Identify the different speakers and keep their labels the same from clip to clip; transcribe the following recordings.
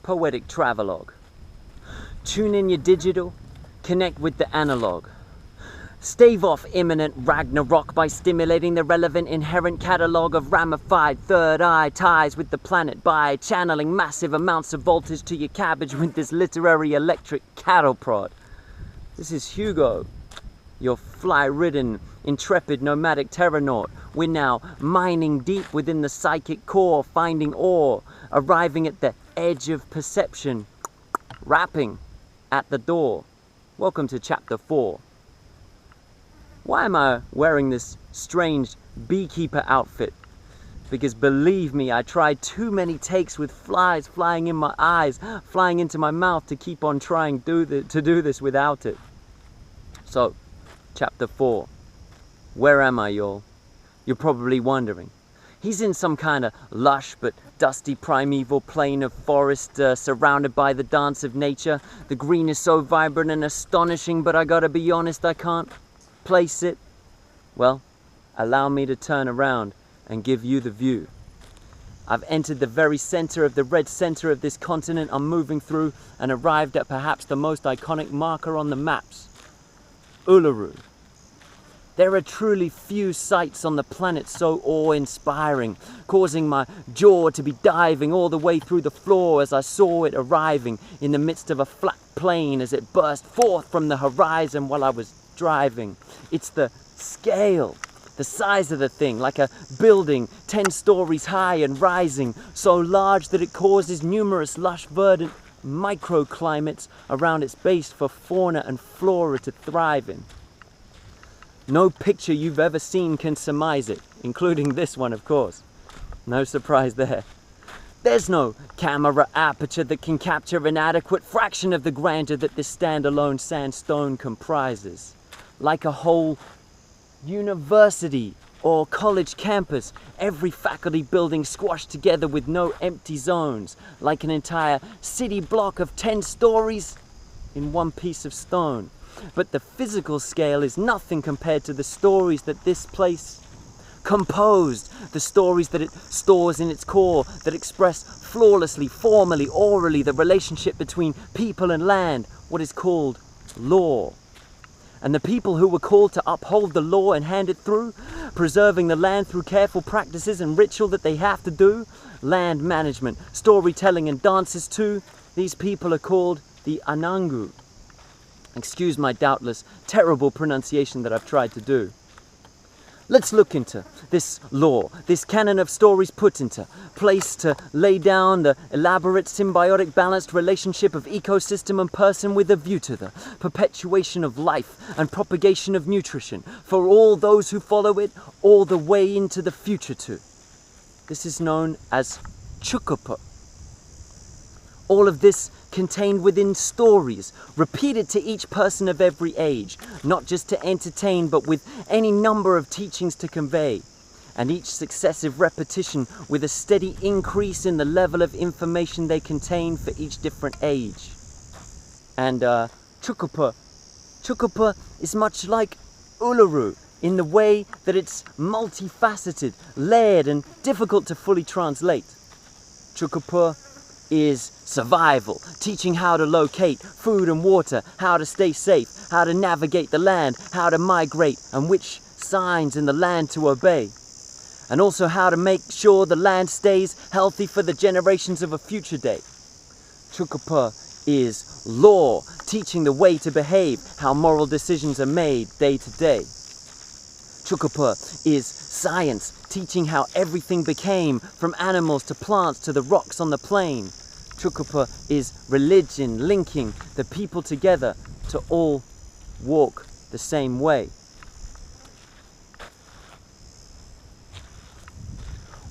Speaker 1: Poetic Travelogue. Tune in your digital, connect with the analog. Stave off imminent Ragnarok by stimulating the relevant inherent catalogue of ramified third eye ties with the planet by channeling massive amounts of voltage to your cabbage with this literary electric cattle prod. This is Hugo, your fly-ridden, intrepid nomadic terranaut. We're now mining deep within the psychic core, finding ore, arriving at the edge of perception, rapping at the door. Welcome to chapter 4. Why am I wearing this strange beekeeper outfit? Because believe me, I tried too many takes with flies flying in my eyes, flying into my mouth to keep on trying to do this without it. So, chapter 4. Where am I, y'all? You're probably wondering. He's in some kind of lush but dusty primeval plain of forest surrounded by the dance of nature. The green is so vibrant and astonishing, but I gotta be honest, I can't place it. Well, allow me to turn around and give you the view. I've entered the very center of the red center of this continent I'm moving through and arrived at perhaps the most iconic marker on the maps, Uluru. There are truly few sights on the planet so awe-inspiring, causing my jaw to be diving all the way through the floor as I saw it arriving in the midst of a flat plain as it burst forth from the horizon while I was driving. It's the scale, the size of the thing, like a building 10 stories high and rising, so large that it causes numerous lush verdant microclimates around its base for fauna and flora to thrive in. No picture you've ever seen can surmise it, including this one, of course. No surprise there. There's no camera aperture that can capture an adequate fraction of the grandeur that this standalone sandstone comprises. Like a whole university or college campus, every faculty building squashed together with no empty zones, like an entire city block of 10 stories in one piece of stone. But the physical scale is nothing compared to the stories that this place composed, the stories that it stores in its core that express flawlessly, formally, orally the relationship between people and land, what is called law. And the people who were called to uphold the law and hand it through, preserving the land through careful practices and ritual that they have to do, land management, storytelling and dances too, these people are called the Anangu. Excuse my doubtless terrible pronunciation that I've tried to do. Let's look into this law, this canon of stories put into place to lay down the elaborate symbiotic balanced relationship of ecosystem and person with a view to the perpetuation of life and propagation of nutrition for all those who follow it all the way into the future too. This is known as Tjukurpa. All of this contained within stories, repeated to each person of every age, not just to entertain, but with any number of teachings to convey, and each successive repetition with a steady increase in the level of information they contain for each different age. And Tjukurpa is much like Uluru in the way that it's multifaceted, layered, and difficult to fully translate. Tjukurpa is survival, teaching how to locate food and water, how to stay safe, how to navigate the land, how to migrate, and which signs in the land to obey. And also how to make sure the land stays healthy for the generations of a future day. Tjukurpa is law, teaching the way to behave, how moral decisions are made day to day. Tjukurpa is science, teaching how everything became, from animals to plants to the rocks on the plain. Tjukurpa is religion, linking the people together to all walk the same way.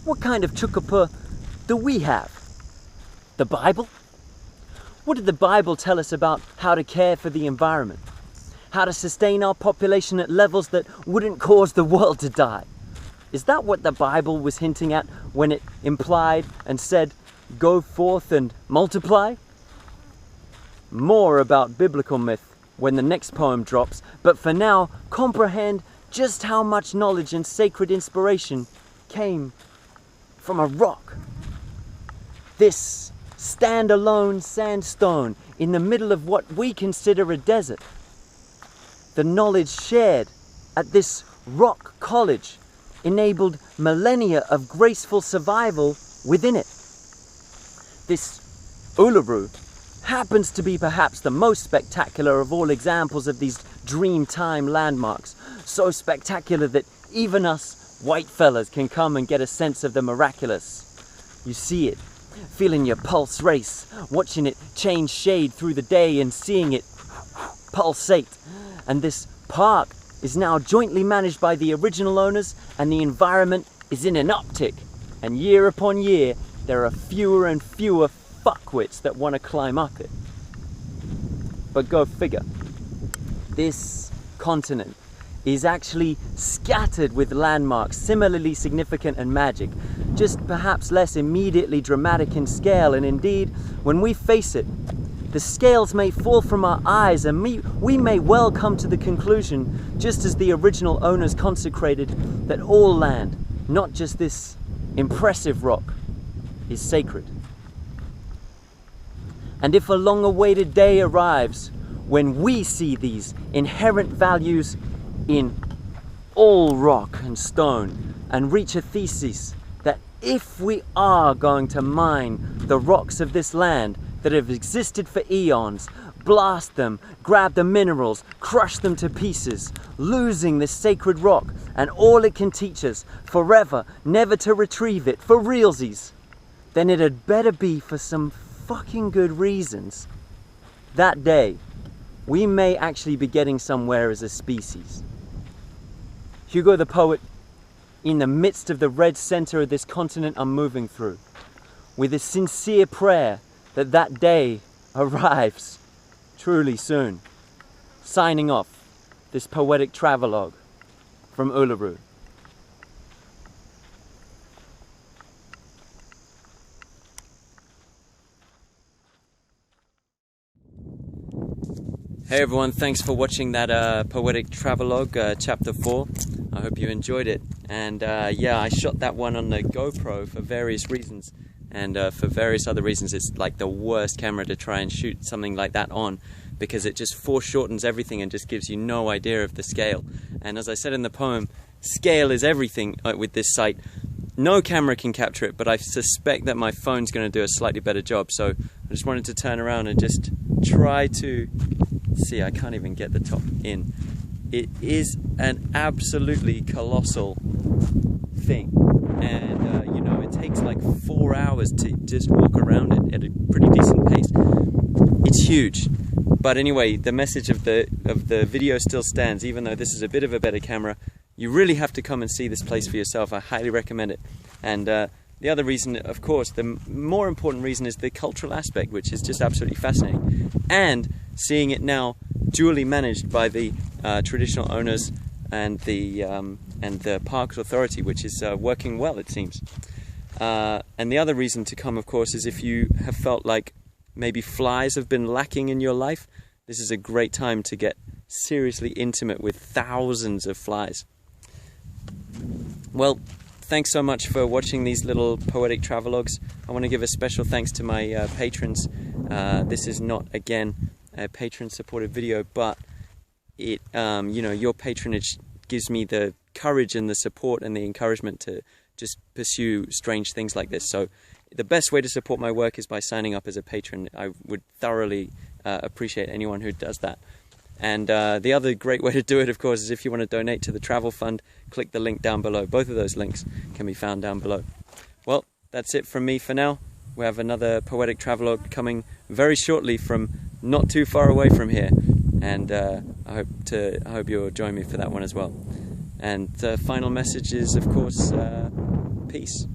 Speaker 1: What kind of Tjukurpa do we have? The Bible? What did the Bible tell us about how to care for the environment? How to sustain our population at levels that wouldn't cause the world to die? Is that what the Bible was hinting at when it implied and said, "Go forth and multiply"? More about biblical myth when the next poem drops, but for now, comprehend just how much knowledge and sacred inspiration came from a rock. This standalone sandstone in the middle of what we consider a desert. The knowledge shared at this rock college enabled millennia of graceful survival within it. This Uluru happens to be perhaps the most spectacular of all examples of these dream-time landmarks, so spectacular that even us white fellas can come and get a sense of the miraculous. You see it, feeling your pulse race, watching it change shade through the day and seeing it pulsate. And this park is now jointly managed by the original owners, and the environment is in an uptick. And year upon year, there are fewer and fewer fuckwits that want to climb up it. But go figure. This continent is actually scattered with landmarks similarly significant and magic, just perhaps less immediately dramatic in scale. And indeed, when we face it, the scales may fall from our eyes, and we may well come to the conclusion, just as the original owners consecrated, that all land, not just this impressive rock, is sacred. And if a long-awaited day arrives when we see these inherent values in all rock and stone, and reach a thesis that if we are going to mine the rocks of this land that have existed for eons, blast them, grab the minerals, crush them to pieces, losing this sacred rock and all it can teach us forever, never to retrieve it for realsies, then it had better be for some fucking good reasons. That day, we may actually be getting somewhere as a species. Hugo the Poet, in the midst of the red center of this continent I'm moving through, with a sincere prayer that that day arrives truly soon. Signing off this poetic travelogue from Uluru. Hey everyone, thanks for watching that poetic travelogue, chapter 4. I hope you enjoyed it. And yeah, I shot that one on the GoPro for various reasons. And for various other reasons, it's like the worst camera to try and shoot something like that on, because it just foreshortens everything and just gives you no idea of the scale. And as I said in the poem, scale is everything with this site. No camera can capture it, but I suspect that my phone's going to do a slightly better job. So I just wanted to turn around and just try to see. I can't even get the top in. It is an absolutely colossal thing, and you know, it takes like 4 hours to just walk around it at a pretty decent pace. It's huge, but anyway, the message of the video still stands. Even though this is a bit of a better camera, you really have to come and see this place for yourself. I highly recommend it. And the other reason, of course, the more important reason, is the cultural aspect, which is just absolutely fascinating, and seeing it now duly managed by the traditional owners and the Park Authority, which is working well, it seems. And the other reason to come, of course, is if you have felt like maybe flies have been lacking in your life, this is a great time to get seriously intimate with thousands of flies. Well, thanks so much for watching these little poetic travelogues. I want to give a special thanks to my patrons. This is not, again, a patron-supported video, but it, you know, your patronage gives me the courage and the support and the encouragement to just pursue strange things like this. So the best way to support my work is by signing up as a patron. I would thoroughly appreciate anyone who does that. And the other great way to do it, of course, is if you want to donate to the travel fund, click the link down below. Both of those links can be found down below. Well, that's it from me for now. We have another poetic travelogue coming very shortly from not too far away from here. And I hope you'll join me for that one as well. And the final message is, of course, peace.